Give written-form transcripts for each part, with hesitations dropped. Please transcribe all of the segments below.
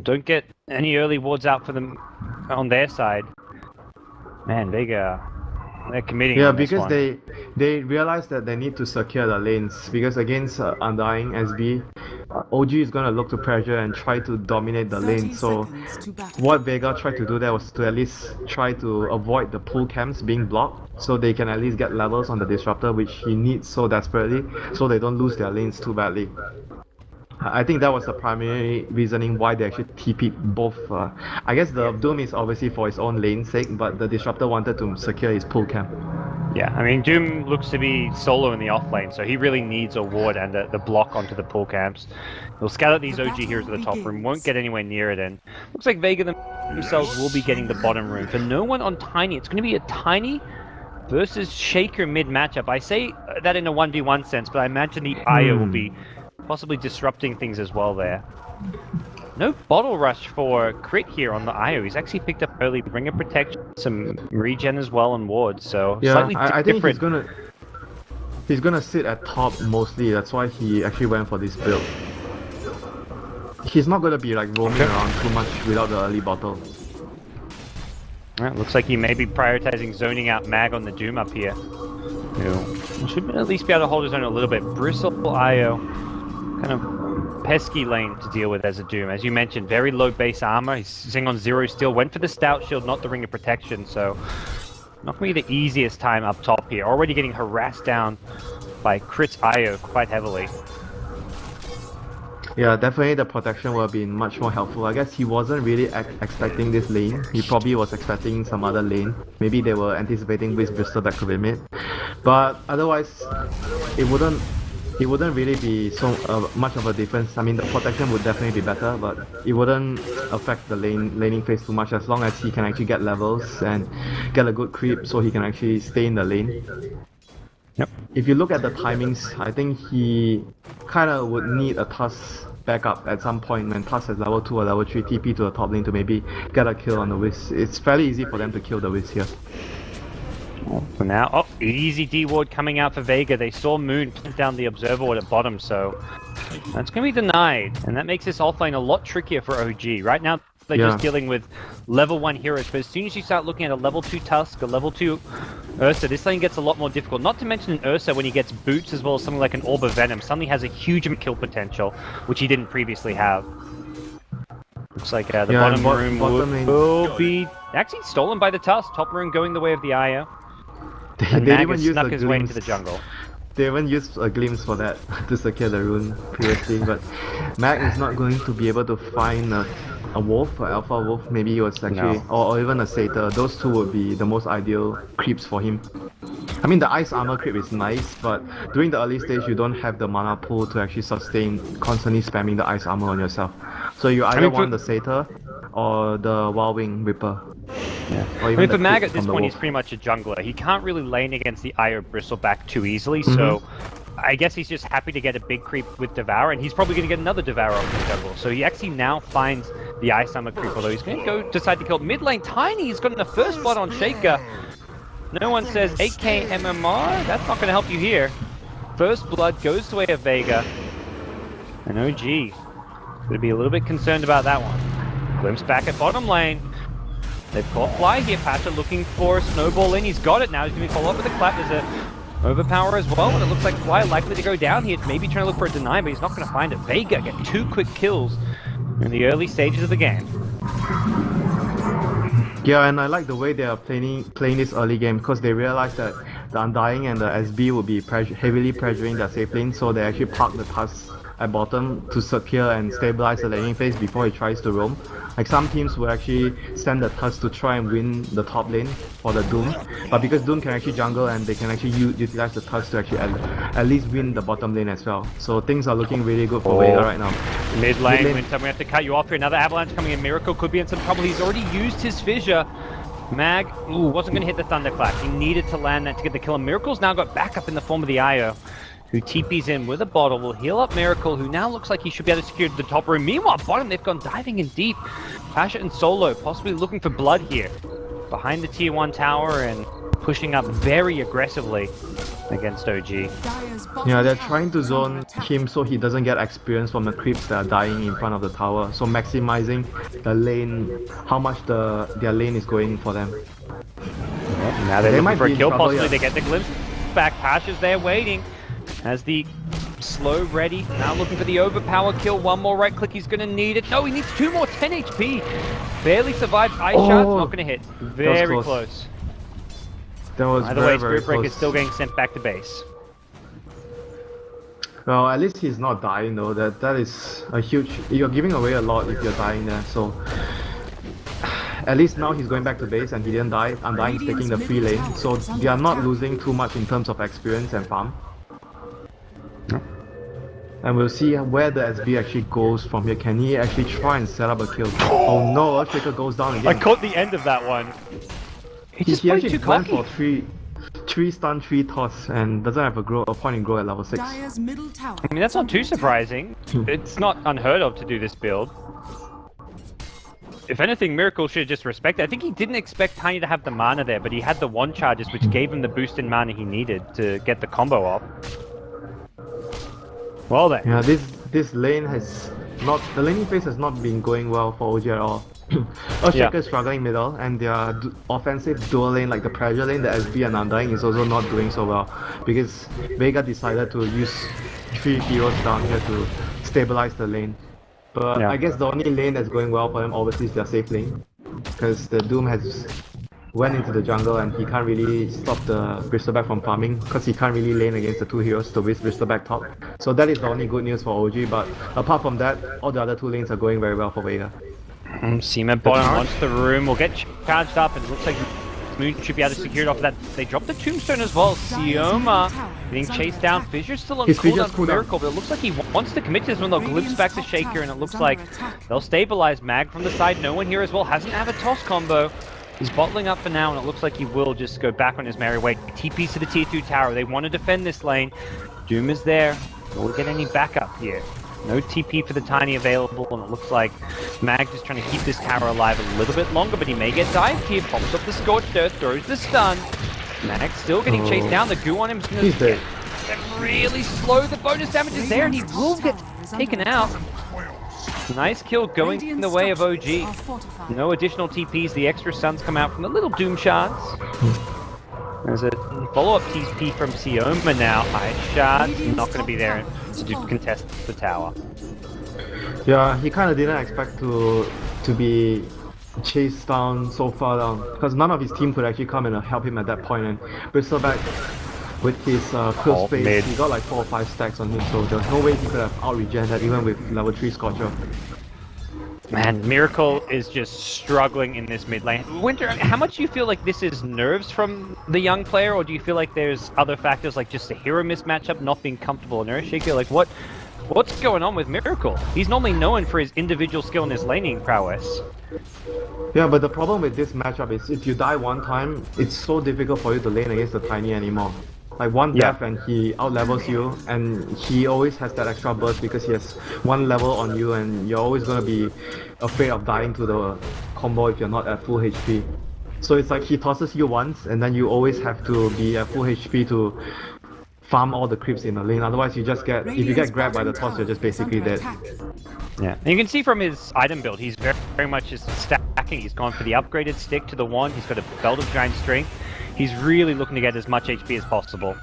Don't get any early wards out for them on their side. Man, Vega, they're committing. Yeah, on this because one. they realize that they need to secure the lanes because against Undying SB, OG is gonna look to pressure and try to dominate the lane. So what Vega tried to do there was to at least try to avoid the pull camps being blocked, so they can at least get levels on the disruptor, which he needs so desperately, so they don't lose their lanes too badly. I think that was the primary reasoning why they actually TP'd both. I guess the Doom is obviously for his own lane's sake, but the Disruptor wanted to secure his pull camp. Yeah, I mean, Doom looks to be solo in the off lane, so he really needs a ward and the block onto the pull camps. He'll scout out these OG heroes at the top room, won't get anywhere near it, and looks like Vega themselves will be getting the bottom room. For no one on Tiny, it's going to be a Tiny versus Shaker mid matchup. I say that in a 1v1 sense, but I imagine the Aya will be possibly disrupting things as well there. No bottle rush for Crit here on the Io. He's actually picked up early Ring of Protection, some regen as well and wards, so yeah, slightly I think different. he's gonna sit at top mostly. That's why he actually went for this build. He's not gonna be like roaming around too much without the early bottle. Right, looks like he may be prioritizing zoning out Mag on the Doom up here. He should at least be able to hold his own a little bit. Bristle Io, kind of pesky lane to deal with as a Doom. As you mentioned, very low base armor. He's sitting on 0 still. Went for the Stout Shield, not the Ring of Protection, so not going to be the easiest time up top here. Already getting harassed down by Crit's Io quite heavily. Yeah, definitely the protection will be much more helpful. I guess he wasn't really expecting this lane. He probably was expecting some other lane. Maybe they were anticipating which Bristol that could be mid. But otherwise, it wouldn't really be so much of a difference. I mean, the protection would definitely be better, but it wouldn't affect the laning phase too much as long as he can actually get levels and get a good creep so he can actually stay in the lane. Yep. If you look at the timings, I think he kind of would need a Tusk backup at some point when Tusk has level 2 or level 3 TP to the top lane to maybe get a kill on the Wisp. It's fairly easy for them to kill the Wisp here. For now, easy D ward coming out for Vega. They saw Moon put down the Observer ward at bottom, so that's going to be denied. And that makes this offlane a lot trickier for OG. Right now, they're just dealing with level 1 heroes, but as soon as you start looking at a level 2 Tusk, a level 2 Ursa, this lane gets a lot more difficult. Not to mention an Ursa, when he gets boots as well as something like an Orb of Venom, suddenly has a huge kill potential, which he didn't previously have. Looks like the bottom room will be actually stolen by the Tusk. Top room going the way of the Io. They even snuck his way into the jungle. They even used a glimpse for that to secure the rune previously, but Mag is not going to be able to find a wolf, an alpha wolf. Maybe he was actually, or even a satyr. Those two would be the most ideal creeps for him. I mean, the ice armor creep is nice, but during the early stage, you don't have the mana pool to actually sustain constantly spamming the ice armor on yourself. So you either want the satyr or the wild wing ripper. Yeah. I mean, for Mag at this point, he's pretty much a jungler. He can't really lane against the Io Bristleback too easily, so I guess he's just happy to get a big creep with Devour, and he's probably going to get another Devour off the jungle. So he actually now finds the Ice Armor creep, although he's going to decide to kill mid lane. Tiny, he's got the first blood on Shaker. No one says 8k MMR? That's not going to help you here. First blood goes the way of Vega. And OG going to be a little bit concerned about that one. Glimpse back at bottom lane. They've caught Fly here. Pasha looking for a snowball in. He's got it now. He's going to follow up with a clap. There's a overpower as well, and it looks like Fly likely to go down here. Maybe trying to look for a deny, but he's not going to find it. Vega get 2 quick kills in the early stages of the game. Yeah, and I like the way they are playing this early game because they realize that the Undying and the SB will be heavily pressuring their safe lane, so they actually park the Tusk at bottom to secure and stabilize the laning phase before he tries to roam. Like some teams will actually send the Tusk to try and win the top lane for the Doom, but because Doom can actually jungle and they can actually utilize the Tusk to actually at least win the bottom lane as well. So things are looking really good for Vega right now. Mid lane, Winter, we have to cut you off here. Another avalanche coming in. Miracle could be in some trouble. He's already used his fissure. Mag, wasn't going to hit the Thunderclap. He needed to land that to get the kill. And Miracle's now got backup in the form of the Io, who TP's in with a bottle, will heal up Miracle, who now looks like he should be able to secure the top room. Meanwhile, bottom, they've gone diving in deep. Pasha and Solo possibly looking for blood here. Behind the tier 1 tower and pushing up very aggressively. against OG. Yeah, they're trying to zone him so he doesn't get experience from the creeps that are dying in front of the tower. So maximizing the lane, how much their lane is going for them. Now they're looking for a kill, possibly yeah. they get the glimpse back. Pasha's there waiting as the slow ready, now looking for the overpower kill. One more right click, he's going to need it. No, he needs 2 more, 10 HP. Barely survived. Ice Shard's not going to hit. Very close. That was Either way, Spirit Breaker's still getting sent back to base. Well, at least he's not dying though. That is a huge... You're giving away a lot if you're dying there, so... At least now he's going back to base and he didn't die. Undying's taking the free lane, so they are not losing too much in terms of experience and farm. And we'll see where the SB actually goes from here. Can he actually try and set up a kill? Oh no, Earthshaker goes down again. I caught the end of that one. He actually went for 3 stun, 3 toss, and doesn't have a point in grow at level 6. I mean, that's not too surprising. It's not unheard of to do this build. If anything, Miracle should have just respected. I think he didn't expect Tiny to have the mana there, but he had the 1 charges, which gave him the boost in mana he needed to get the combo off. Well then. Yeah, this lane has not... The laning phase has not been going well for OG at all. Earthshaker is struggling middle, and their offensive dual lane, like the pressure lane, the SB and Undying, is also not doing so well. Because Vega decided to use 3 heroes down here to stabilize the lane. But I guess the only lane that's going well for them obviously is their safe lane. Because the Doom has went into the jungle and he can't really stop the Bristleback from farming because he can't really lane against the 2 heroes to with Bristleback top. So that is the only good news for OG, but apart from that, all the other 2 lanes are going very well for Vega. Seaman bottom wants the room, will get charged up and it looks like Moon should be able to secure it off of that. They dropped the tombstone as well. Sioma being chased down. Fissure's still on cooldown for Miracle, but it looks like he wants to commit to this one. They'll glimpse back to Shaker and it looks like they'll stabilize. Mag from the side, no one here as well. Hasn't have a toss combo. He's bottling up for now and it looks like he will just go back on his merry way. TP's to the tier 2 tower. They want to defend this lane. Doom is there. Will we get any backup here? No TP for the Tiny available, and it looks like Mag just trying to keep this tower alive a little bit longer, but he may get dived here. Pops up the Scorched Earth, throws the stun. Mag still getting chased down. The goo on him is going to get really slow. The bonus damage is there, and he will get taken out. Nice kill going in the way of OG. No additional TPs. The extra stuns come out from the little Doom shards. There's a follow-up TP from Sioma now. Ice Shard not going to be there to contest the tower. Yeah, he kind of didn't expect to be chased down so far down because none of his team could actually come and help him at that point. And Bristleback with his quill space, he got like 4 or 5 stacks on him, so there was no way he could have out-regen that even with level 3 Scorcher. Man, Miracle is just struggling in this mid lane. Winter, how much do you feel like this is nerves from the young player, or do you feel like there's other factors like just the hero mismatchup, not being comfortable in Earthshaker? Like what's going on with Miracle? He's normally known for his individual skill and his laning prowess. Yeah, but the problem with this matchup is if you die one time, it's so difficult for you to lane against the Tiny anymore. Like one death and he out-levels you, and he always has that extra burst because he has 1 level on you, and you're always going to be afraid of dying to the combo if you're not at full HP. So it's like he tosses you once, and then you always have to be at full HP to farm all the creeps in the lane. Otherwise you just get, if you get grabbed by the toss, you're just basically dead. Yeah, and you can see from his item build, he's very much just stacking. He's gone for the upgraded stick to the wand, he's got a belt of giant strength. He's really looking to get as much HP as possible.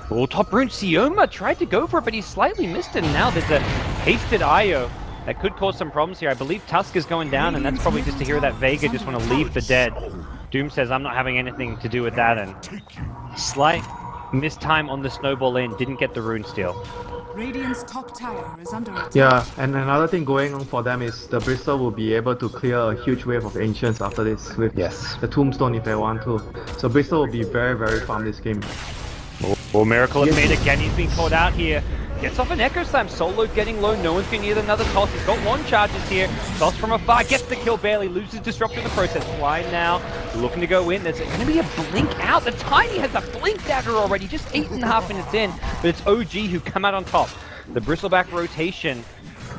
Well, top rune, Sioma tried to go for it, but he slightly missed it. And now there's a hasted IO that could cause some problems here. I believe Tusk is going down, and that's probably just to hear that Vega just want to leave for dead. Doom says, I'm not having anything to do with that, and slight mistime on the snowball in, didn't get the rune steal. Radiant's top tower is under attack. Yeah, and another thing going on for them is the Bristol will be able to clear a huge wave of Ancients after this with the Tombstone if they want to. So Bristol will be very farm this game. Oh, Miracle has made again, he's been caught out here. Gets off an Echo Slam, Solo getting low, no one's going to need another toss. He's got 1 charges here, toss from afar, gets the kill barely, loses Disruptor in the process. Blind now, looking to go in, there's going to be a blink out. The Tiny has a blink dagger already, just 8.5 minutes in, but it's OG who come out on top. The Bristleback rotation,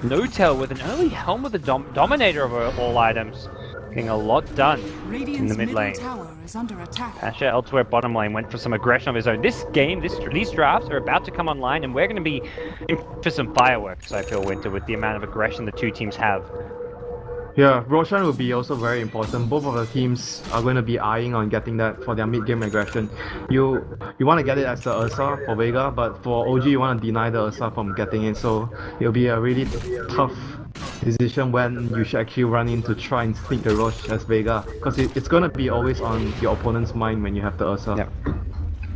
No-Tail with an early Helm with the Dominator of all items. Getting a lot done in Radiant's the mid middle lane. tower is under attack. Asher elsewhere bottom lane went for some aggression of his own. This game, these drafts are about to come online, and we're going to be in for some fireworks, I feel, Winter, with the amount of aggression the two teams have. Yeah, Roshan will be also very important. Both of the teams are going to be eyeing on getting that for their mid-game aggression. You want to get it as the Ursa for Vega, but for OG you want to deny the Ursa from getting it, so it'll be a really tough decision when you should actually run in to try and sneak the Rosh as Vega, because it's going to be always on your opponent's mind when you have the Ursa. Yep.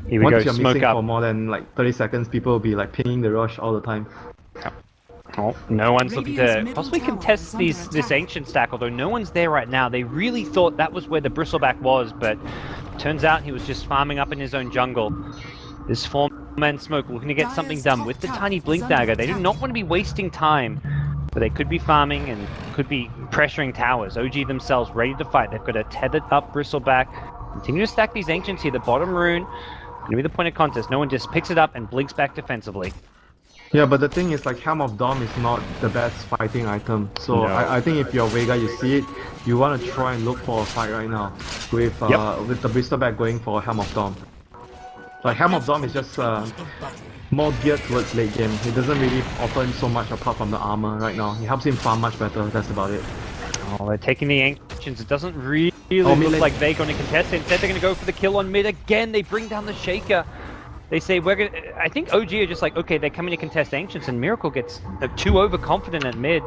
Here we Once go, you're smoke missing up. for more than like 30 seconds, people will be like pinging the Rosh all the time. Oh, no one's looking Radiant's to middle possibly tower contest is under this attack. ancient stack, although no one's there right now. They really thought that was where the bristleback was, but turns out he was just farming up in his own jungle. This four-man smoke looking to get something done with the tiny blink dagger. They do not want to be wasting time, but they could be farming and could be pressuring towers. OG themselves ready to fight. They've got a tethered up bristleback. Continue to stack these ancients here. The bottom rune gonna be the point of contest. No one just picks it up and blinks back defensively. Yeah, but the thing is, like, Helm of Dom is not the best fighting item. So No. I think if you're Vega, you see it, you want to try and look for a fight right now with the Bristleback going for Helm of Dom. Like, Helm of Dom is just more geared towards late game. It doesn't really offer him so much apart from the armor right now. It helps him farm much better, that's about it. Oh, they're taking the ancients. It doesn't really mid look lane. like Vega going to contest it. Instead, they're going to go for the kill on mid again. They bring down the Shaker. They say we're gonna. I think OG are just like, okay, they're coming to contest ancients, and Miracle gets too overconfident at mid.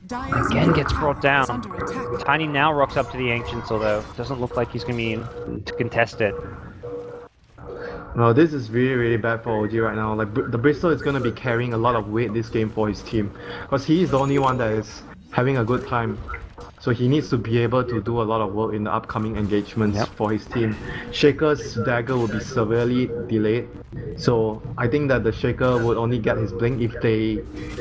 Dire's Again middle gets brought tower is down. under attack. Tiny now rocks up to the ancients, although it doesn't look like he's going to be in to contest it. No, this is really bad for OG right now. Like, the Bristol is going to be carrying a lot of weight this game for his team, because he is the only one that is having a good time. So he needs to be able to do a lot of work in the upcoming engagements for his team. Shaker's dagger will be severely delayed. So I think that the Shaker would only get his blink if they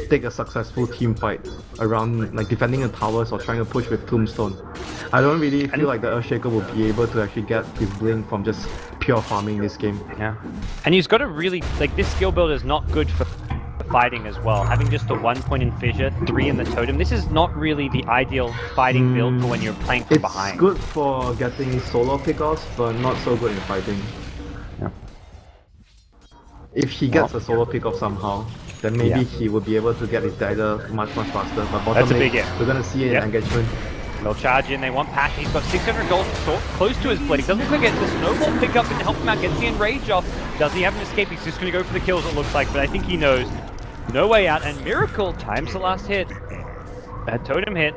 take a successful team fight around, like, defending the towers or trying to push with Tombstone. I don't really feel like the Earthshaker will be able to actually get his blink from just pure farming this game. Yeah, and he's got to really like this skill build is not good for fighting as well. Having just a 1 point in fissure, 3 in the totem. This is not really the ideal fighting build for when you're playing from It's behind. good for getting solo pickoffs, but not so good in fighting. Yeah. If he gets a solo pickoff somehow, then maybe he will be able to get his dagger much faster. But bottom That's a lane, big if. we're gonna see an engagement. They'll charge in, they want passion. He's got 600 gold close to his blade. Doesn't look like it. The snowball pickup can help him out, gets the enrage off. Does he have an escape? He's just going to go for the kills, it looks like, but I think he knows. No way out, and Miracle times the last hit. That totem hit.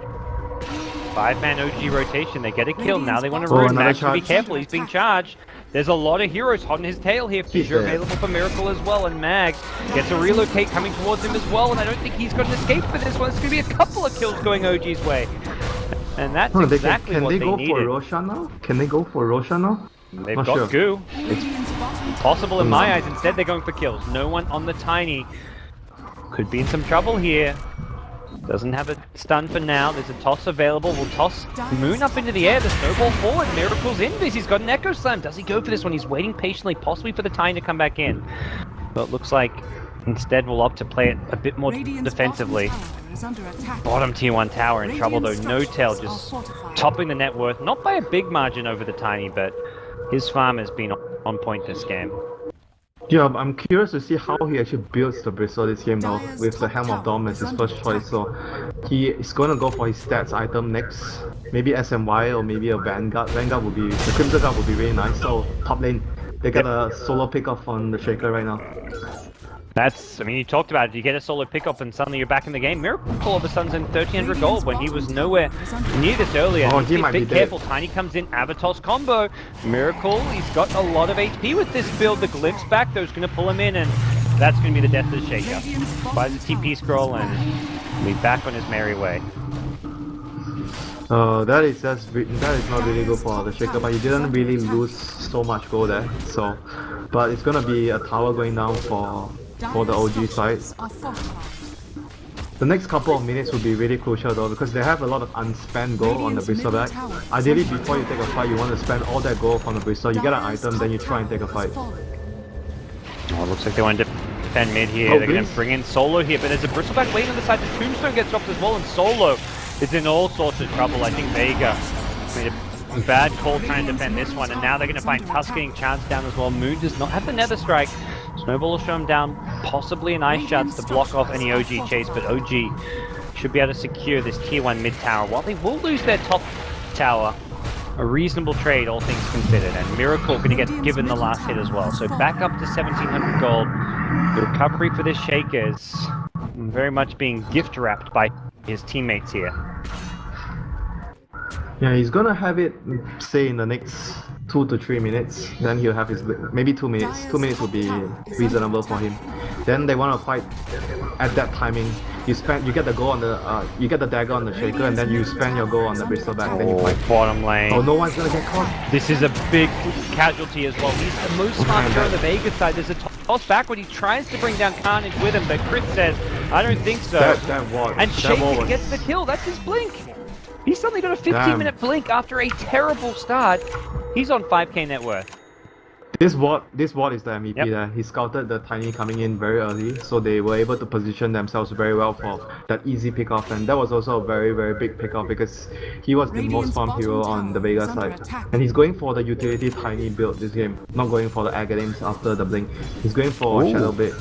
5-man OG rotation, they get a kill. Now they want to ruin another Max. Be charge. careful, he's being charged. There's a lot of heroes hot on his tail here. Fissure dead. available for Miracle as well, and Mag gets a relocate coming towards him as well, and I don't think he's got an escape for this one. It's going to be a couple of kills going OG's way. And that's exactly Can what they they go needed. for Roshan now? Can they go for Roshan now? They've Not got sure. goo. Radiant's bottom tower Possible in my eyes. Instead, they're going for kills. No one on the Tiny. Could be in some trouble here. Doesn't have a stun for now. There's a toss available. We'll toss Moon up into the air. The snowball forward. Miracle's in this. He's got an Echo Slam. Does he go for this one? He's waiting patiently, possibly for the Tiny to come back in. But it looks like instead we'll opt to play it a bit more Radiant's defensively. bottom tower is under attack. Bottom tier 1 tower in trouble though. No tail Structures just are fortified. topping the net worth. Not by a big margin over the Tiny, but his farm has been on point this game. Yeah, I'm curious to see how he actually builds the Bristle this game now, with the Helm of Dom as his first choice. So he is going to go for his stats item next. Maybe SMY or maybe a Vanguard. Vanguard would be, the Crimson Guard would be really nice. So top lane, they got a solo pick off on the Shaker right now. That's, I mean, you talked about it. You get a solo pickup and suddenly you're back in the game. Miracle all of a sudden's in 1300 gold when he was nowhere near this earlier. Oh, Needs he to might be be a bit dead. careful. Tiny comes in, Avatos combo. Miracle, he's got a lot of HP with this build. The glimpse back, though, is going to pull him in, and that's going to be the death of the Shaker. Buys the TP scroll and be back on his merry way. That is not really good for the Shaker, but he didn't really lose so much gold there. So, but it's gonna be a tower going down for the OG side. Are fortified. The next couple of minutes will be really crucial though, because they have a lot of unspent gold on the Bristol back. Ideally, before you take a fight, you want to spend all that gold from the Bristol. You get an item, then you try and take a fight. Oh, it looks like they want to defend mid here. Oh, They're going please. to bring in Solo here, but there's a Bristleback waiting on the side. The Tombstone gets dropped as well, and Solo is in all sorts of trouble. I think Vega made a bad call trying to defend this one, and now they're going to find Tusk getting charged down as well. Moon does not have the Nether Strike. Snowball will show him down, possibly an Ice Shards to block off any OG chase, but OG should be able to secure this tier 1 mid tower. While they will lose their top tower, a reasonable trade, all things considered, and Miracle going to get given the last hit as well. So back up to 1700 gold. The recovery for this Shaker is very much being gift-wrapped by his teammates here. Yeah, he's gonna have it, say, in the next 2 to 3 minutes. Then he'll have his, maybe 2 minutes. 2 minutes would be reasonable for him. Then they want to fight at that timing. You get the goal on the, you get the dagger on the Shaker, and then you spend your goal on the Bristleback. Then you fight. Bottom lane. Oh, no one's gonna get caught. This is a big casualty as well. He's the most smart player on the Vega side. There's a toss backward. He tries to bring down Carnage with him, but Chris says, I don't think so. And Shaker gets the kill. That's his blink. He's suddenly got a 15-minute blink after a terrible start. He's on 5k net worth. This ward is the MVP there. He scouted the Tiny coming in very early, so they were able to position themselves very well for that easy pickoff, and that was also a very, very big pickoff because he was the most farmed hero on the Vega side. And he's going for the utility Tiny build this game, not going for the Aghanim's after the blink. He's going for Shadow Blade,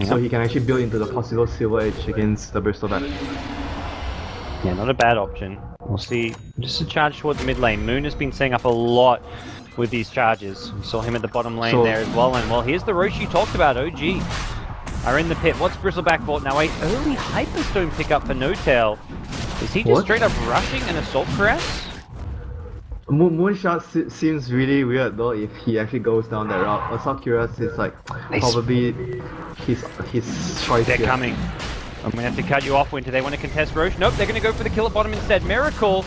so he can actually build into the possible Silver Edge against the Bristleback. Yeah, not a bad option. We'll see. Just a charge toward the mid lane. Moon has been setting up a lot with these charges. We saw him at the bottom lane there as well. And well, here's the Roche you talked about. OG are in the pit. What's Bristleback bought now? An early Hyperstone pickup for No Tail. Is he just straight up rushing an Assault Caress? Moonshot seems really weird though if he actually goes down that route. Assault Caress is like probably his choice. They're coming. I'm going to have to cut you off, Winter. They want to contest Roche. Nope, they're going to go for the kill at bottom instead. Miracle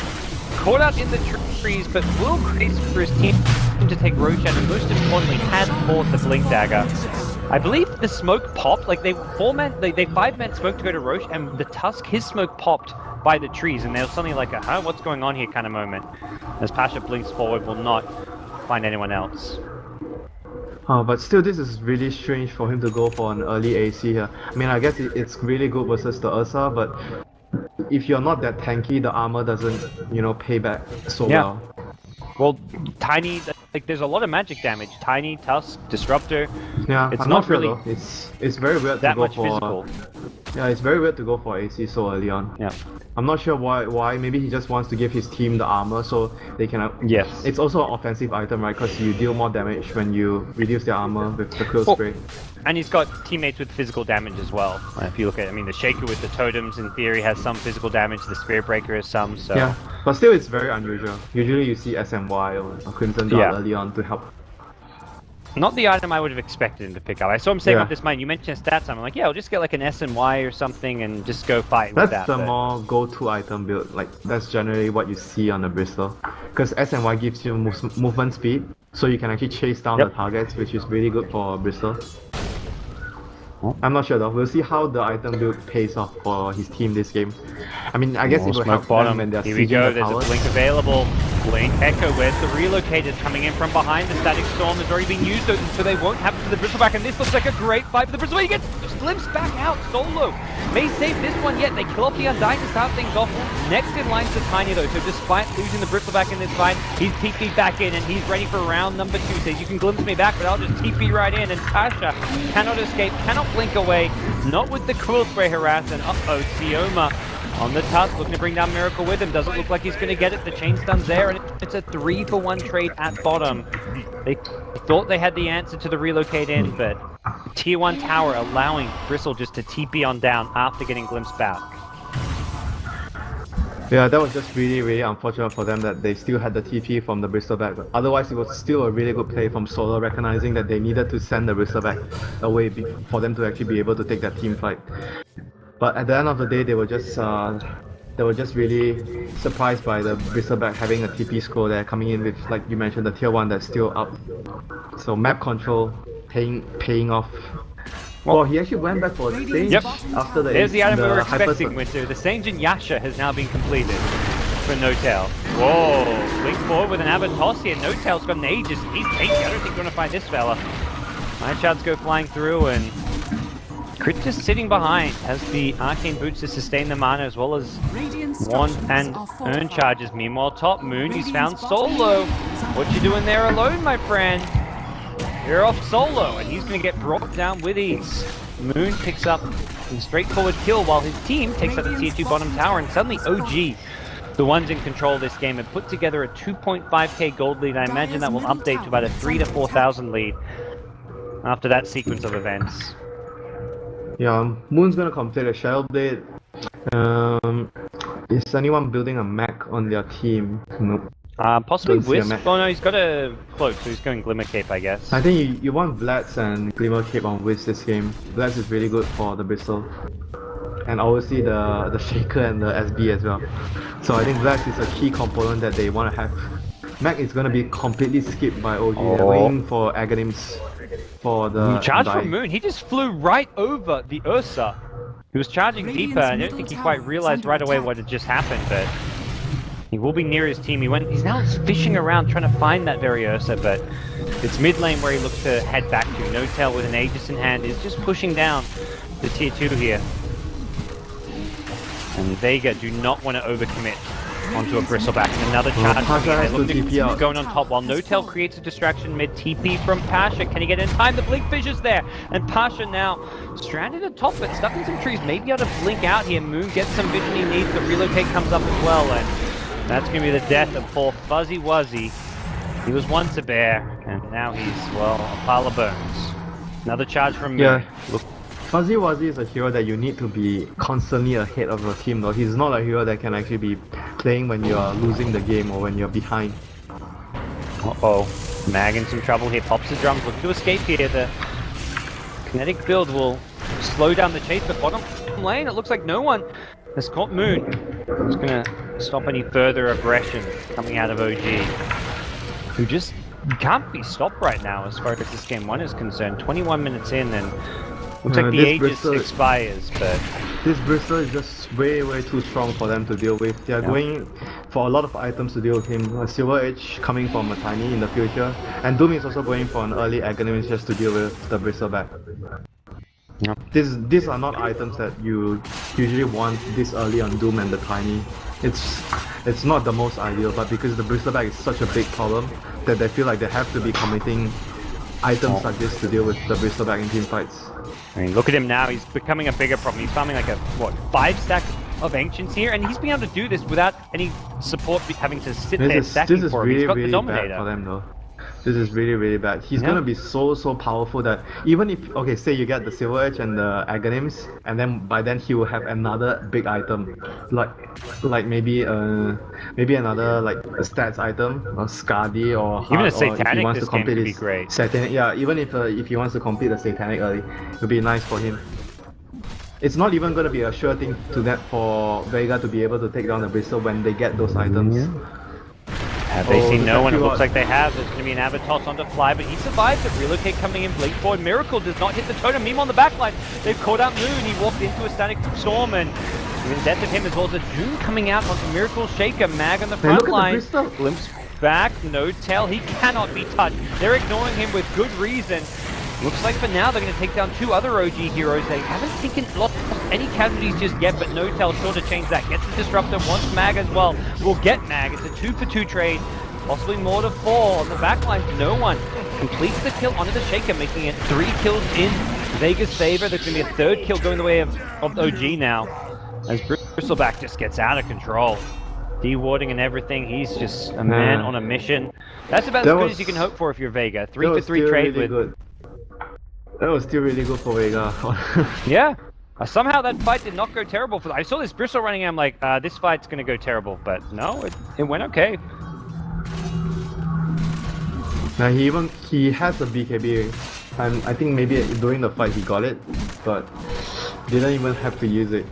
caught out in the trees, but will grace for his team to take Roche out, and most importantly, has bought the Blink Dagger. I believe the smoke popped, like they 5-man smoke to go to Roche, and the Tusk, his smoke popped by the trees, and there was something like a, huh, what's going on here kind of moment. As Pasha blinks forward, will not find anyone else. But still, this is really strange for him to go for an early AC here. I mean, I guess it's really good versus the Ursa, but if you're not that tanky, the armor doesn't, you know, pay back so well. Well, Tiny, like, there's a lot of magic damage. Tiny, Tusk, Disruptor. Yeah, it's I'm not really sure it's very weird that to go much for physical. Yeah, it's very weird to go for AC so early on. Yeah. I'm not sure why. Maybe he just wants to give his team the armor so they can. Yes. It's also an offensive item, right? Because you deal more damage when you reduce their armor with the Quill Spray. And he's got teammates with physical damage as well. If you look at, I mean, the Shaker with the totems in theory has some physical damage. The Spirit Breaker has some. So. Yeah, but still, it's very unusual. Usually, you see SMY or Crimson Guard early on to help. Not the item I would have expected him to pick up. I saw him save up this mine. You mentioned stats. I'm like, yeah, I'll just get like an SNY or something and just go fight with that. That's the more go-to item build. Like, that's generally what you see on the Bristol. Because SNY gives you movement speed, so you can actually chase down the targets, which is really good for Bristol. I'm not sure though. We'll see how the item build pays off for his team this game. I mean, I guess it will help them when they're Here we go. There's a blink available. Blink Echo. Where's the relocators coming in from behind? The Static Storm has already been used, so they won't happen to the Bristleback. And this looks like a great fight for the Bristleback. He gets glimpsed back out solo. May save this one yet. They kill off the Undying to start things off. Next in line to Tiny though. So despite losing the Bristleback in this fight, he's TP'd back in and he's ready for round number 2. Says you can glimpse me back, but I'll just TP right in. And Tasha cannot escape, cannot blink away. Not with the Quill Spray harass. And Sioma on the Tusk, looking to bring down Miracle with him. Doesn't look like he's going to get it. The chain stun's there, and it's a 3-for-1 trade at bottom. They thought they had the answer to the relocate in, but Tier 1 tower allowing Bristle just to TP on down after getting glimpsed back. Yeah, that was just really, really unfortunate for them that they still had the TP from the Bristleback. Otherwise, it was still a really good play from Solo, recognizing that they needed to send the Bristleback away for them to actually be able to take that team fight. But at the end of the day, they were just really surprised by the Bristleback having a TP score there, coming in with, like you mentioned, the tier 1 that's still up. So map control paying off. Well, he actually went back for a stage after the. There's the item we were expecting, Winter. The Sanjin Yasha has now been completed for No Tail. Whoa, link forward with an Abatos here. No Tail's got an Aegis. He's tanky. I don't think you're going to find this fella. Nine shots go flying through, and Crit just sitting behind, has the arcane boots to sustain the mana as well as Radiant wand structures and are urn fortified. charges. Meanwhile, top Moon, he's found Radiant's bottom Solo. lane is under What you doing there alone, my friend? You're off Solo, and he's going to get brought down with ease. Moon picks up a straightforward kill while his team takes out the tier 2 bottom tower, and suddenly OG, the ones in control of this game, have put together a 2.5k gold lead. I imagine that will update to about a 3 to 4,000 lead after that sequence of events. Yeah, Moon's gonna complete a Shadow Blade. Is anyone building a mech on their team? Nope. Possibly Don't see a Wisp. mech. Oh no, he's got a cloak, so he's going Glimmer Cape, I guess. I think you want Vlads and Glimmer Cape on Wisp this game. Vlads is really good for the Bristle. And obviously the Shaker and the SB as well. So I think Vlads is a key component that they want to have. Mech is going to be completely skipped by OG. They're waiting for Aghanims for the Charge die. from Moon, he just flew right over the Ursa. He was charging deeper, and I don't think he quite realized right away what had just happened, but he will be near his team. He's now fishing around trying to find that very Ursa, but it's mid lane where he looks to head back to. No Tail with an Aegis in hand is just pushing down the tier 2 here. And Vega do not want to overcommit onto a Bristleback, and another charge Pasha coming in. has They to look TP out. going on top while No Tail creates a distraction mid TP from Pasha. Can he get in time? The Blink Fissure's there, and Pasha now stranded at top but stuck in some trees, maybe able to blink out here. Moon gets some vision he needs, the relocate comes up as well, and that's going to be the death of poor Fuzzy Wuzzy. He was once a bear, and now he's, well, a pile of bones. Another charge from Moon. Yeah. Fuzzy Wuzzy is a hero that you need to be constantly ahead of your team though. He's not a hero that can actually be playing when you are losing the game or when you're behind. Uh-oh. Mag in some trouble here. Pops the drums, looking to escape here. The kinetic build will slow down the chase, but bottom lane, it looks like no one has caught Moon. It's going to stop any further aggression coming out of OG, who just can't be stopped right now as far as this game 1 is concerned. 21 minutes in, and looks like the this Aegis Bristol- expires, but This Bristol is just way too strong for them to deal with. They are going for a lot of items to deal with him. A Silver Edge coming from a Tiny in the future, and Doom is also going for an early Aghanim just to deal with the Bristleback. yeah. These are not items that you usually want this early on Doom and the Tiny. It's not the most ideal, but because the Bristleback is such a big problem that they feel like they have to be committing items like this to deal with the Bristleback in team fights. I mean, look at him now. He's becoming a bigger problem. He's farming like a, 5 stack of Ancients here, and he's been able to do this without any support having to sit there stacking This is for him. He's really, got the really Dominator. bad for them though. This is really bad. He's Yeah. gonna be so powerful that even if, okay, say you get the Silver Edge and the Aghanims, and then by then he will have another big item, like maybe another like a stats item, or Skadi or Even a Heart, or if he Satanic wants to this game complete could be his great. Satanic, yeah, even if he wants to complete the Satanic early, it would be nice for him. It's not even gonna be a sure thing to that for Vega to be able to take down the Bristol when they get those items. Have they Oh, seen no one? It you looks are- like they have. There's going to be an Avatos on the fly, but he survives it. Relocate coming in, blink forward. Miracle does not hit the totem. Meme on the backline. They've caught out Moon. He walked into a static storm, and the death of him as well as a June coming out onto Miracle Shaker. Mag on the front look at the line. Bristol. Glimpse back. No Tail. He cannot be touched. They're ignoring him with good reason. Looks like for now they're going to take down 2 other OG heroes. They haven't taken lost any casualties just yet, but No Tail sure to change that. Gets the Disruptor, wants Mag as well. Will get Mag. It's a 2-for-2 trade. Possibly more to 4 on the backline. No one completes the kill onto the Shaker, making it 3 kills in Vega's favor. There's going to be a 3rd kill going the way of OG now, as Bristleback just gets out of control. De-warding and everything. He's just a man on a mission. That's about as good as you can hope for if you're Vega. 3-for-3 trade with... Good. That was still really good for Vega. Yeah. Somehow that fight did not go terrible for them. I saw this Bristle running and I'm like, this fight's going to go terrible. But no, it went okay. Now he has a BKB, and I think maybe during the fight he got it, but didn't even have to use it.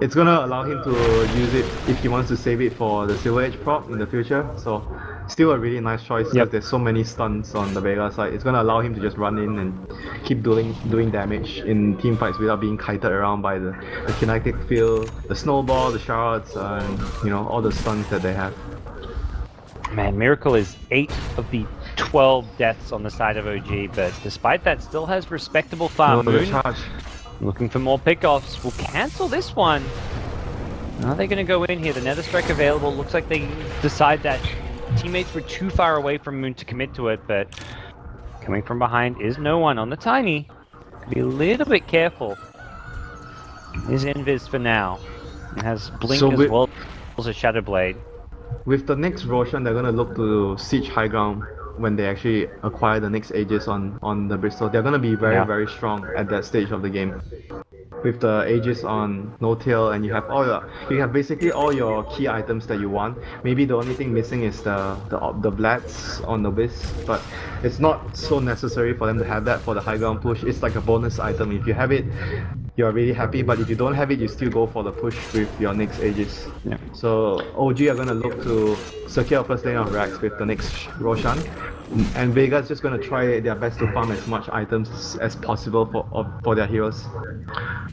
It's gonna allow him to use it if he wants to save it for the Silver Edge prop in the future. So still a really nice choice because there's so many stuns on the Vega side. It's gonna allow him to just run in and keep doing damage in team fights without being kited around by the kinetic field, the snowball, the shards, and all the stuns that they have. Man, Miracle is 8 of the 12 deaths on the side of OG, but despite that, still has respectable farm. The Moon, charge. Looking for more pickoffs. We'll cancel this one. Are they going to go in here? The Nether Strike available. Looks like they decide that teammates were too far away from Moon to commit to it, but coming from behind is no one on the Tiny. Be a little bit careful. Is Invis for now. It has Blink as well as a Shadow Blade. With the next Roshan, they're gonna look to siege high ground when they actually acquire the next Aegis on the Bristol. They're gonna be very strong at that stage of the game. With the Aegis on No Tail, and you have basically all your key items that you want. Maybe the only thing missing is the Blats on the Wisp, but it's not so necessary for them to have that for the high ground push. It's like a bonus item. If you have it, you're really happy, but if you don't have it, you still go for the push with your next Aegis. Yeah. So OG are gonna look to secure first lane of Rax with the next Roshan, and Vega's just gonna try their best to farm as much items as possible for their heroes.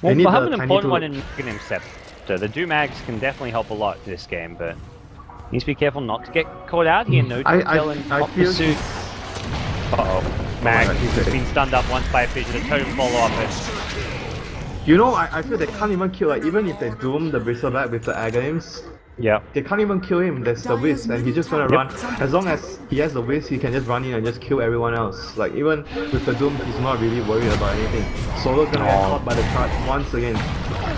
Well, we'll have an important one in Mechanim Scepter. The Doomags can definitely help a lot this game, but needs to be careful not to get caught out here. No Tail and Top Pursuit. Uh-oh. Mag, he's been stunned up once by a Fissure. The totem follow-up is... You know, I feel they can't even kill, like, even if they doom the Bristleback with the Aghanim's, they can't even kill him. There's the Wisp, and he's just gonna run. As long as he has the Wisp, he can just run in and just kill everyone else. Like, even with the Doom, he's not really worried about anything. Solo's gonna get caught by the charge once again.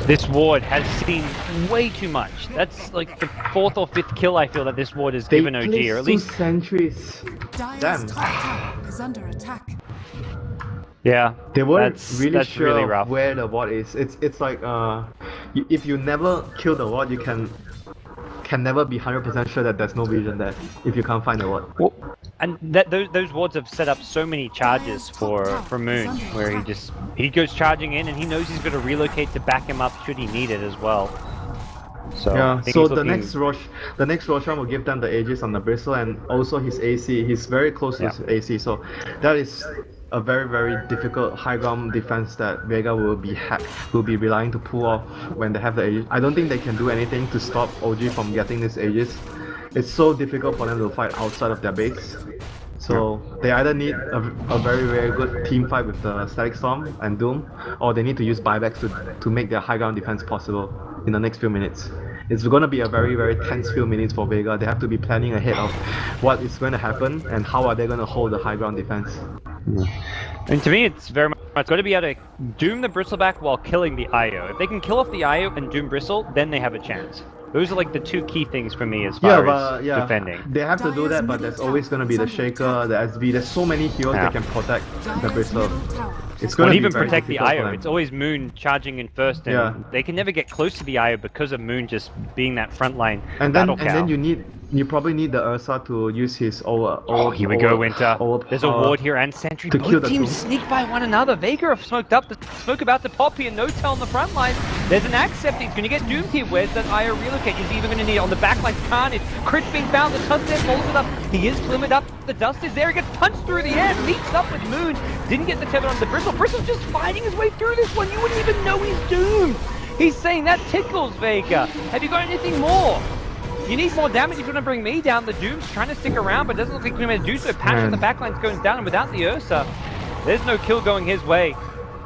This ward has seen way too much. That's like the 4th or 5th kill I feel that this ward has given OG, or at least... sentries. Damn. Is under attack. Yeah, they weren't really sure really rough. Where the ward is. It's like if you never kill the ward, you can never be 100% sure that there's no vision there if you can't find the ward. Well, and those wards have set up so many charges for Moon, where he goes charging in and he knows he's going to relocate to back him up should he need it as well. So yeah, so the next Roshan will give them the Aegis on the Bristle and also his AC. He's very close to his AC, so that is a very difficult high ground defense that Vega will be relying to pull off when they have the Aegis. I don't think they can do anything to stop OG from getting this Aegis. It's so difficult for them to fight outside of their base. So they either need a very good team fight with the Static Storm and Doom, or they need to use buybacks to make their high ground defense possible in the next few minutes. It's going to be a very tense few minutes for Vega. They have to be planning ahead of what is going to happen and how are they going to hold the high ground defense. And to me, it's very much going to be able to doom the Bristleback while killing the IO. If they can kill off the IO and doom Bristle, then they have a chance. Those are like the two key things for me as far as defending. They have to do that, but there's always going to be the Shaker, the SB. There's so many heroes that can protect the Bristle. It's going to even protect the IO. It's always Moon charging in first, and they can never get close to the IO because of Moon just being that frontline battle cow. And then you probably need the Ursa to use his here we go, Winter. There's a ward here and Sentry. Both teams sneak by one another. Vega have smoked up. The smoke about to pop here. No Tail on the front line. There's an Accept. He's going to get doomed here. Where's that IO relocate? He's even going to need it on the back line. Carnage. Crit being found. The Tusk there follows it up. He is glimmered up. The dust is there. He gets punched through the air. Meets up with Moon. Didn't get the tether on the Bristle. Bristle's just fighting his way through this one. You wouldn't even know he's doomed. He's saying that tickles Vega. Have you got anything more? You need more damage if you want to bring me down. The Doom's trying to stick around, but doesn't look like he's going to do so. Patch on the backline's going down, and without the Ursa, there's no kill going his way.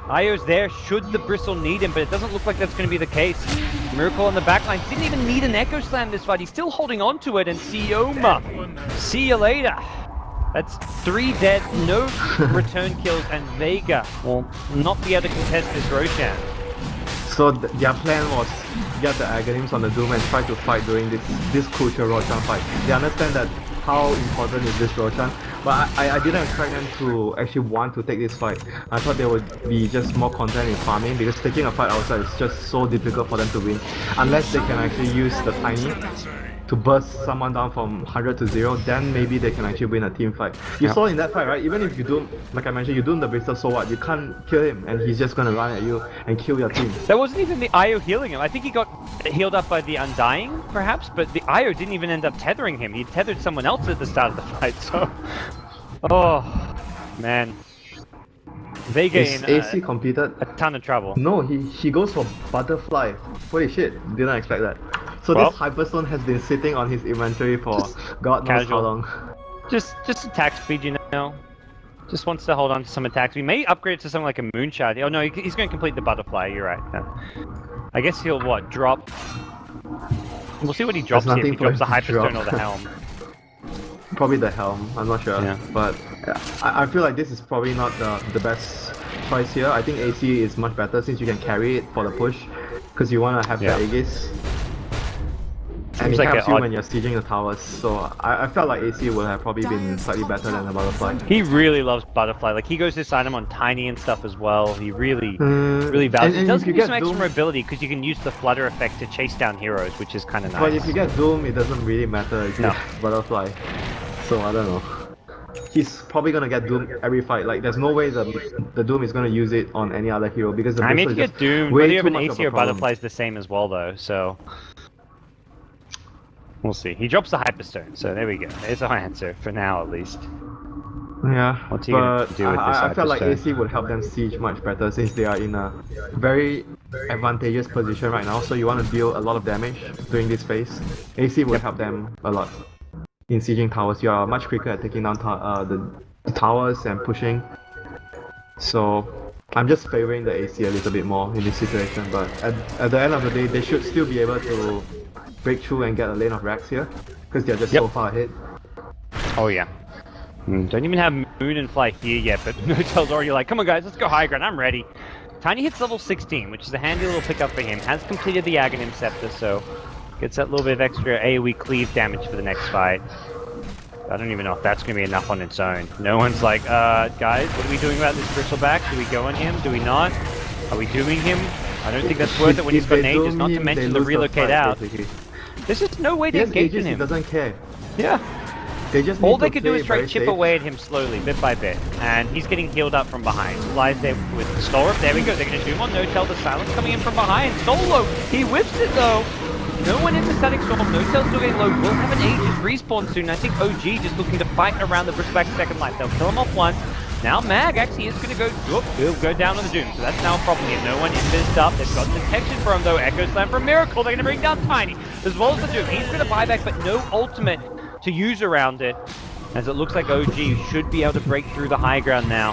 Io's there should the Bristle need him, but it doesn't look like that's going to be the case. Miracle on the backline. Didn't even need an Echo Slam this fight. He's still holding on to it, and Sioma. See you later. That's 3 dead, no return kills, and Vega will not be able to contest this Roshan. So their plan was get the Aghanims on the Doom and try to fight during this crucial Roshan fight. They understand that how important is this Roshan, but I didn't expect them to actually want to take this fight. I thought they would be just more content in farming because taking a fight outside is just so difficult for them to win. Unless they can actually use the Tiny to burst someone down from 100 to 0, then maybe they can actually win a team fight. You saw in that fight, right? Even if you do, like I mentioned, you doom the Bristol, so what? You can't kill him and he's just gonna run at you and kill your team. That wasn't even the IO healing him. I think he got healed up by the Undying, perhaps, but the IO didn't even end up tethering him. He tethered someone else at the start of the fight, so... Oh, man. Vega in AC completed a ton of trouble. No, he goes for Butterfly. Holy shit, didn't expect that. So this Hyperstone has been sitting on his inventory for God knows how long. Just attack speed, you know. Just wants to hold on to some attacks. We may upgrade it to something like a Moonshard. Oh no, he's going to complete the Butterfly, you're right. I guess he'll, what, drop... We'll see what he drops here, if he drops the Hyperstone or the Helm. Probably the Helm, I'm not sure. Yeah. But I feel like this is probably not the best choice here. I think AC is much better since you can carry it for the push. Because you want to have the Aegis. And it helps you when you're sieging the towers, so I felt like AC would have probably been slightly better than the Butterfly. He really loves Butterfly, like he goes this item on Tiny and stuff as well. He really values it. It does give you some extra mobility because you can use the Flutter effect to chase down heroes, which is kind of nice. But if you get Doom, it doesn't really matter if you get Butterfly. So I don't know. He's probably gonna get Doom every fight. Like there's no way the Doom is gonna use it on any other hero because the I mean, if you get Doom, whether you have an AC or Butterfly is the same as well though, so... We'll see. He drops the Hyperstone, so there we go. There's our answer, for now at least. Yeah, what's he gonna do with this I felt like AC would help them siege much better since they are in a very advantageous position right now, so you want to deal a lot of damage during this phase. AC would help them a lot in sieging towers. You are much quicker at taking down the towers and pushing. So I'm just favoring the AC a little bit more in this situation, but at the end of the day, they should still be able to break through and get a lane of racks here, because they're just so far ahead. Oh yeah. Don't even have Moon and Fly here yet, but Notel's already like, come on guys, let's go high ground, I'm ready. Tiny hits level 16, which is a handy little pickup for him. Has completed the Aghanim Scepter, so gets that little bit of extra AoE cleave damage for the next fight. I don't even know if that's going to be enough on its own. No one's like, guys, what are we doing about this Bristleback? Do we go on him? Do we not? Are we dooming him? I don't think that's worth it when he's got an Aegis, not to mention the relocate out. Basically. There's just no way to engage in him. He doesn't care. Yeah. All they can do is try to chip away at him slowly, bit by bit. And he's getting healed up from behind. Flies there with the Storm. There we go. They're going to doom on Notel. The Silence coming in from behind. Solo. He whips it though. No one in the Static Storm. Notel's still getting low. Will have an Aegis respawn soon. I think OG just looking to fight around the Bristleback's second life. They'll kill him off once. Now Mag actually is going to go, he'll go down on the Doom, so that's now a problem here. No one is fizzed up, they've got detection for him though. Echo Slam from Miracle, they're going to bring down Tiny, as well as the Doom. He's going to buy back, but no ultimate to use around it, as it looks like OG should be able to break through the high ground now.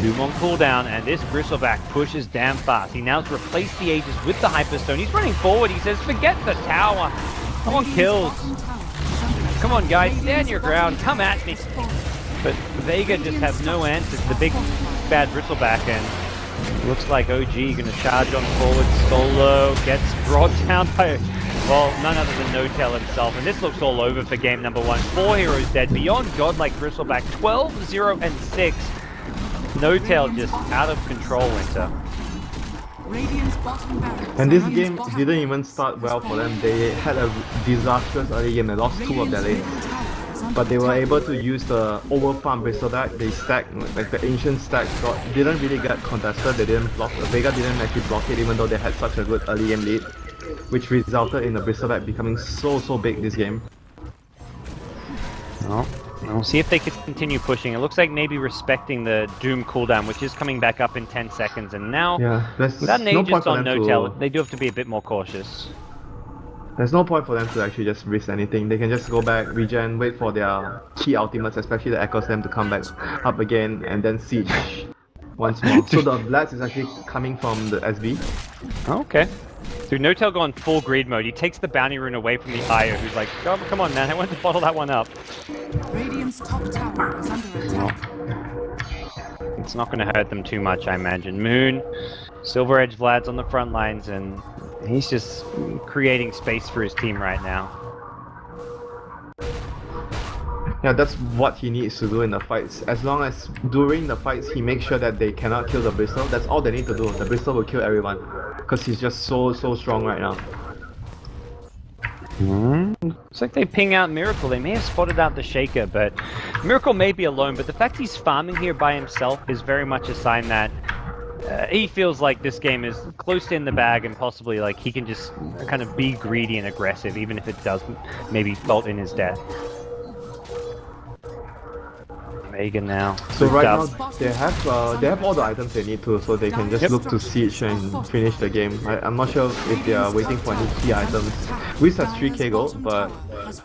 Doom on cooldown, and this Bristleback pushes damn fast. He now has replaced the Aegis with the Hyperstone. He's running forward, he says, forget the tower. Come on, kills. Come on guys, stand your ground, come at me. But Vega just has no answers to the big bad Bristleback, and looks like OG gonna charge on forward. Solo gets brought down by, well, none other than Notel himself, and this looks all over for game number 1. 4 heroes dead, beyond godlike Bristleback, 12, 0, and 6. Notel just out of control, Winter. And this game didn't even start well for them. They had a disastrous early game. They lost 2 of their lanes. But they were able to use the overfarm Bristleback. They stacked, like the ancient stack didn't really get contested. They didn't block. Vega didn't actually block it even though they had such a good early game lead, which resulted in the Bristleback becoming so big this game. Well, we'll see if they can continue pushing. It looks like maybe respecting the Doom cooldown, which is coming back up in 10 seconds. And now, without an Aegis on Notel, they do have to be a bit more cautious. There's no point for them to actually just risk anything. They can just go back, regen, wait for their key ultimates, especially the Echo Slam, to come back up again, and then siege once more. So the Blast is actually coming from the SB. Okay. So Notel gone full greed mode. He takes the bounty rune away from the Io, who's like, oh, come on man, I want to bottle that one up. Radiant's top tower is under attack. It's not going to hurt them too much, I imagine. Moon, Silver Edge Vlad's on the front lines, and he's just creating space for his team right now. Yeah, that's what he needs to do in the fights. As long as during the fights he makes sure that they cannot kill the Bristol, that's all they need to do. The Bristol will kill everyone, because he's just so strong right now. Looks like they ping out Miracle. They may have spotted out the Shaker, but Miracle may be alone. But the fact he's farming here by himself is very much a sign that he feels like this game is close to in the bag, and possibly like he can just kind of be greedy and aggressive, even if it does maybe fault in his death. Vega now. So right now Up. they have all the items they need to, so they can just look to siege and finish the game. I'm not sure if they are waiting for any key items. Wisp has 3k gold, but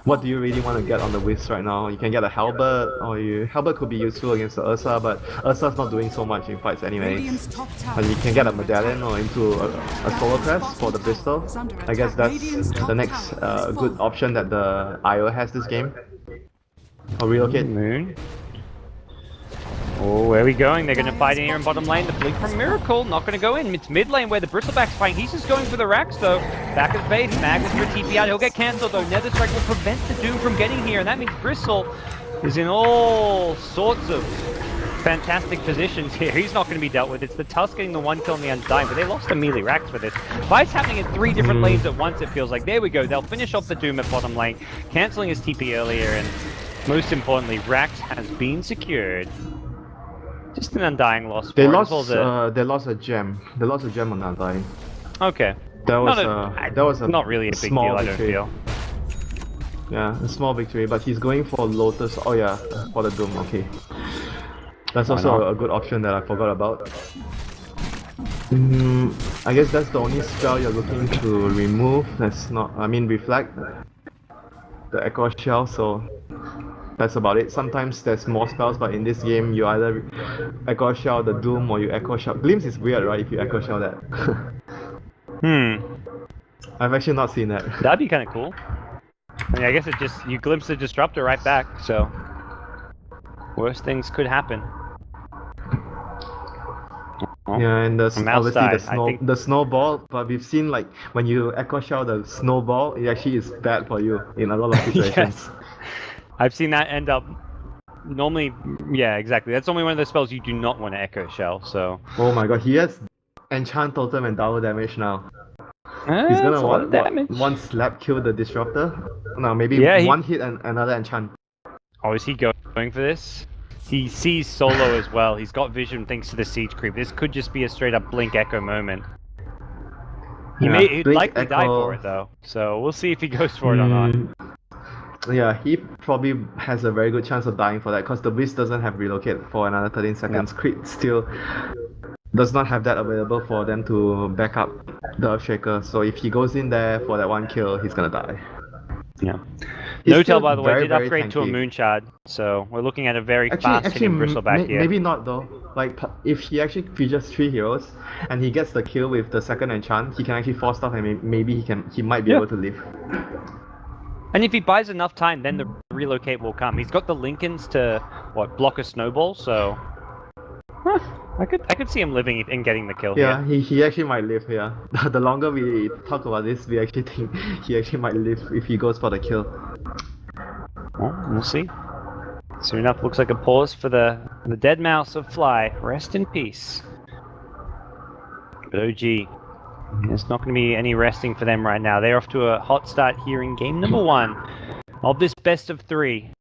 what do you really want to get on the Wisp right now? You can get a halberd, or halberd could be useful against the Ursa, but Ursa's not doing so much in fights anyways. And you can get a medallion or into a solar crest for the Bristol. I guess that's the next good option that the IO has this game. Or relocate. Moon. Oh, where are we going? They're going to fight in here in bottom lane. The blink from Miracle, not going to go in. It's mid lane where the Bristleback's fighting. He's just going for the racks though. Back at base, Magnus for TP out. He'll get cancelled though. Nether Strike will prevent the Doom from getting here, and that means Bristle is in all sorts of fantastic positions here. He's not going to be dealt with. It's the Tusk getting the 1 kill on the Undying, but they lost a melee racks for this. Fight's happening in 3 different lanes at once, it feels like. There we go. They'll finish off the Doom at bottom lane, cancelling his TP earlier, and most importantly, Rax has been secured. Just an Undying loss. They lost a gem. They lost a gem on Undying. Okay. That was a not really a big deal, I don't feel. Yeah, a small victory, but he's going for Lotus. Oh yeah, for the Doom. Okay. That's also a good option that I forgot about. I guess that's the only spell you're looking to remove. That's not. I mean, reflect the Echo Shell. So. That's about it. Sometimes there's more spells, but in this game you either Echo Shell the Doom or you Echo Shell. Glimpse is weird, right? If you Echo Shell that. I've actually not seen that. That'd be kind of cool. I mean, I guess it just you glimpse the Disruptor right back. So worse things could happen. Yeah, and obviously the snowball. But we've seen like when you Echo Shell the snowball, it actually is bad for you in a lot of situations. Yes. I've seen that end up normally, yeah, exactly. That's only one of the spells you do not want to Echo Shell, so. Oh my god, he has Enchant Totem and double damage now. He's gonna one slap kill the Disruptor. No, maybe one hit and another enchant. Oh, is he going for this? He sees Solo as well. He's got vision thanks to the siege creep. This could just be a straight up Blink Echo moment. He'd likely die for it though, so we'll see if he goes for it or not. Yeah, he probably has a very good chance of dying for that because the Wisp doesn't have relocate for another 13 seconds. Crit still does not have that available for them to back up the Earthshaker. So if he goes in there for that 1 kill, he's gonna die. Yeah. No-Tail, by the way, did upgrade to a Moonshard, so we're looking at a very fast-hitting Bristleback here. Maybe not though. Like, if he actually features 3 heroes and he gets the kill with the second enchant, he can actually force stuff and maybe he might be able to live. And if he buys enough time, then the relocate will come. He's got the Lincolns to block a snowball, so I could see him living and getting the kill here. Yeah, he actually might live here. The longer we talk about this, we actually think he actually might live if he goes for the kill. Well, we'll see. Soon enough, looks like a pause for the dead mouse of Fly. Rest in peace. But OG, there's not going to be any resting for them right now. They're off to a hot start here in game number 1 of this best of 3.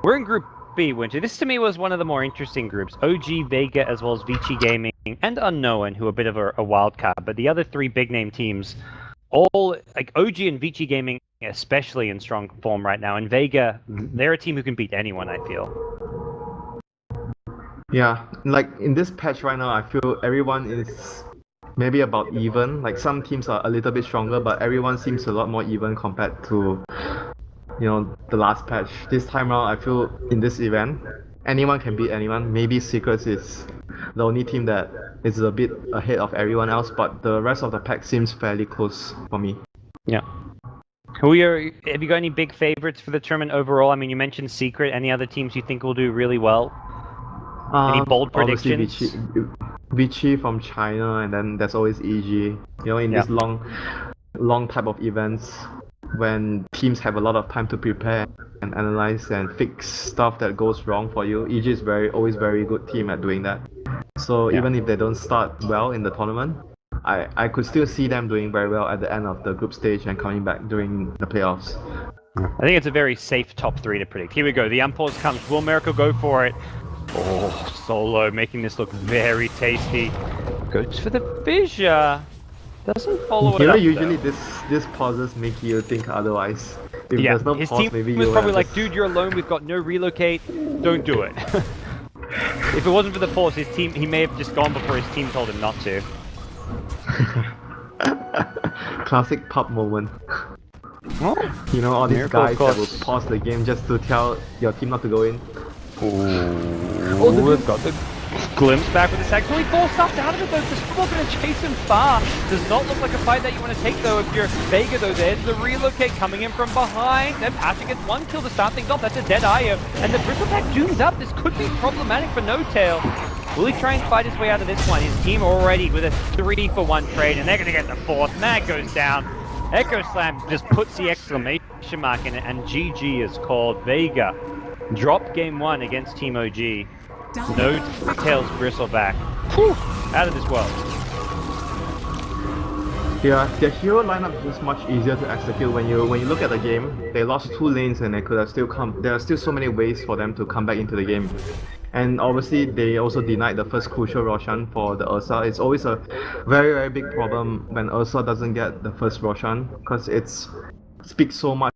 We're in Group B, Winter. This to me was one of the more interesting groups. OG, Vega, as well as Vici Gaming, and Unknown, who are a bit of a wild card. But the other 3 big name teams, all like OG and Vici Gaming, especially in strong form right now. And Vega, they're a team who can beat anyone, I feel. Yeah, like in this patch right now, I feel everyone is maybe about even. Like some teams are a little bit stronger, but everyone seems a lot more even compared to, you know, the last patch. This time around, I feel in this event, anyone can beat anyone. Maybe Secrets is the only team that is a bit ahead of everyone else, but the rest of the pack seems fairly close for me. Yeah. Have you got any big favorites for the tournament overall? I mean, you mentioned Secret. Any other teams you think will do really well? Any bold predictions? Vici from China, and then there's always EG. You know, in this long type of events, when teams have a lot of time to prepare and analyze and fix stuff that goes wrong for you, EG is always very good team at doing that. So even if they don't start well in the tournament, I could still see them doing very well at the end of the group stage and coming back during the playoffs. I think it's a very safe top 3 to predict. Here we go. The unpause comes. Will Miracle go for it? Oh, Solo making this look very tasty. Goes for the fissure. Doesn't follow it up. Usually this pauses make you think otherwise. If there's no his pause, team maybe was you probably like, dude, you're alone. We've got no relocate. Don't do it. If it wasn't for the pause, he may have just gone before his team told him not to. Classic pub moment. Oh, You know, all these Miracle, of guys that will course. pause the game just to tell your team not to go in. Oh, they've got the glimpse back with the sack. So he forced stuff out of it though. This football going to chase him far. Does not look like a fight that you want to take though if you're Vega though. There's the relocate coming in from behind. Then Pasha gets one kill to start things off. That's a dead Io. And the Bristleback dooms up. This could be problematic for No Tail. Will he try and fight his way out of this one? His team already with a 3-for-1 trade and they're going to get the fourth. Mag goes down. Echo Slam just puts the exclamation mark in it and GG is called. Vega drop game 1 against Team OG. No Tails Bristleback. Whew, out of this world. Yeah, their hero lineup is much easier to execute when you look at the game. They lost 2 lanes and they could have still come. There are still so many ways for them to come back into the game. And obviously they also denied the first crucial Roshan for the Ursa. It's always a very big problem when Ursa doesn't get the first Roshan because it speaks so much